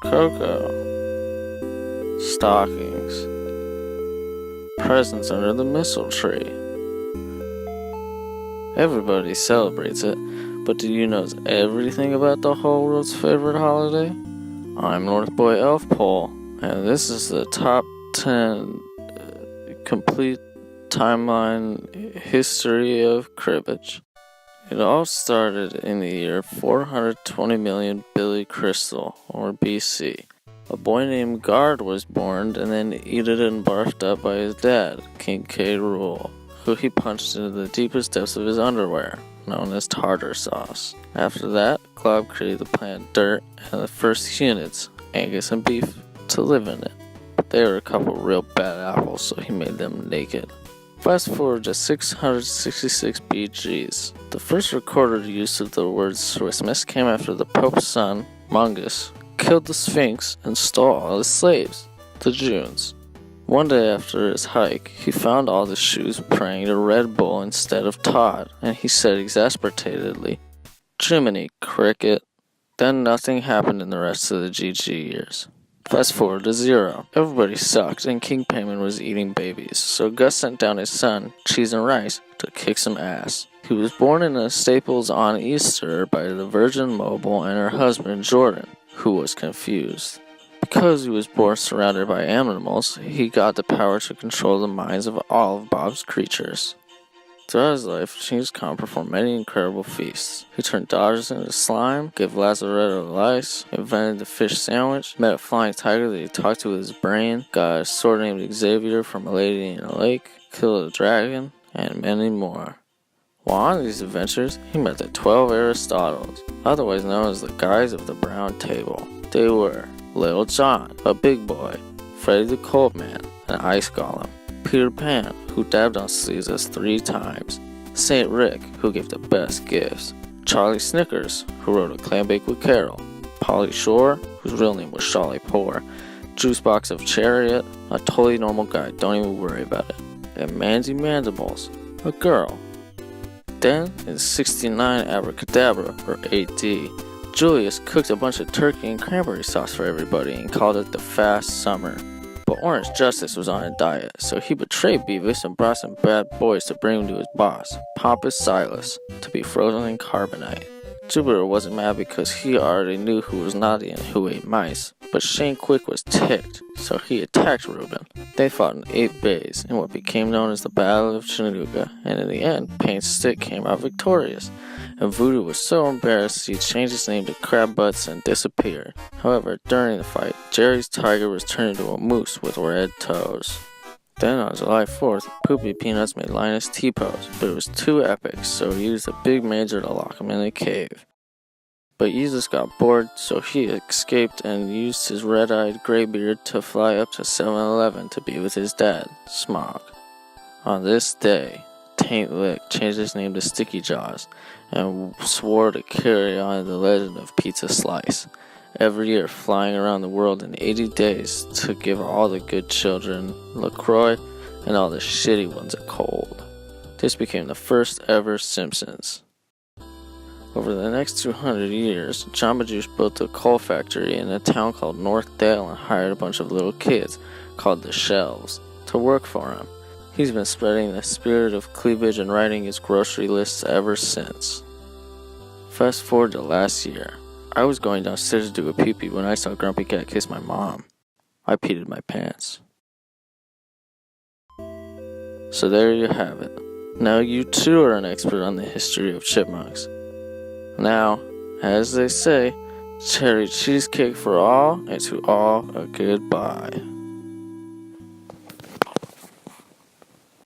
cocoa, stockings, presents under the mistletoe tree. Everybody celebrates it, but do you know everything about the whole world's favorite holiday? I'm North Boy Elf Pole, and this is the top 10 complete timeline history of cribbage. It all started in the year 420 million Billy Crystal, or BC. A boy named Guard was born and then eaten and barfed up by his dad, King K. Rool, who he punched into the deepest depths of his underwear, known as tartar sauce. After that, Glob created the plant Dirt and the first units, Angus and beef, to live in it. But they were a couple real bad apples, so he made them naked. Fast forward to 666 BGs. The first recorded use of the word Christmas came after the Pope's son, Mungus, killed the Sphinx and stole all his slaves, the Junes. One day after his hike, he found all the shoes praying to Red Bull instead of Todd, and he said exasperatedly, "Jiminy Cricket." Then nothing happened in the rest of the GG years. Fast forward to 0. Everybody sucked, and King Payman was eating babies, so Gus sent down his son, Cheese and Rice, to kick some ass. He was born in a Staples on Easter by the Virgin Mobile and her husband, Jordan, who was confused. Because he was born surrounded by animals, he got the power to control the minds of all of Bob's creatures. Throughout his life, Genghis Khan performed many incredible feasts. He turned daughters into slime, gave Lazaretto lice, invented the fish sandwich, met a flying tiger that he talked to with his brain, got a sword named Xavier from a lady in a lake, killed a dragon, and many more. While on these adventures, he met the 12 Aristotles, otherwise known as the guys of the Brown Table. They were Little John, a big boy, Freddy the Cold Man, an ice golem, Peter Pan, who dabbed on sleeves 3 times, Saint Rick, who gave the best gifts, Charlie Snickers, who wrote A Clam Bake with Carol, Polly Shore, whose real name was Charlie Poor, Juicebox of Chariot, a totally normal guy, don't even worry about it, and Mandy Mandibles, a girl. Then, in 69 Abracadabra, or AD, Julius cooked a bunch of turkey and cranberry sauce for everybody and called it the Fast Summer. But Orange Justice was on a diet, so he betrayed Beavis and brought some bad boys to bring him to his boss, Pompous Silas, to be frozen in carbonite. Jupiter wasn't mad because he already knew who was naughty and who ate mice, but Shane Quick was ticked, so he attacked Reuben. They fought in 8 bays in what became known as the Battle of Chattanooga, and in the end, Paint Stick came out victorious, and Voodoo was so embarrassed he changed his name to Crab Butts and disappeared. However, during the fight, Jerry's tiger was turned into a moose with red toes. Then on July 4th, Poopy Peanuts made Linus T-pose, but it was too epic, so he used a big major to lock him in a cave. But Jesus got bored, so he escaped and used his red-eyed graybeard to fly up to 7-Eleven to be with his dad, Smog. On this day, Taint Lick changed his name to Sticky Jaws and swore to carry on the legend of Pizza Slice, every year flying around the world in 80 days to give all the good children LaCroix and all the shitty ones a cold. This became the first ever Simpsons. Over the next 200 years, Jamba Juice built a coal factory in a town called North Dale and hired a bunch of little kids, called the Shelves, to work for him. He's been spreading the spirit of cleavage and writing his grocery lists ever since. Fast forward to last year. I was going downstairs to do a pee-pee when I saw Grumpy Cat kiss my mom. I peed in my pants. So there you have it. Now you too are an expert on the history of chipmunks. Now, as they say, cherry cheesecake for all, and to all a goodbye.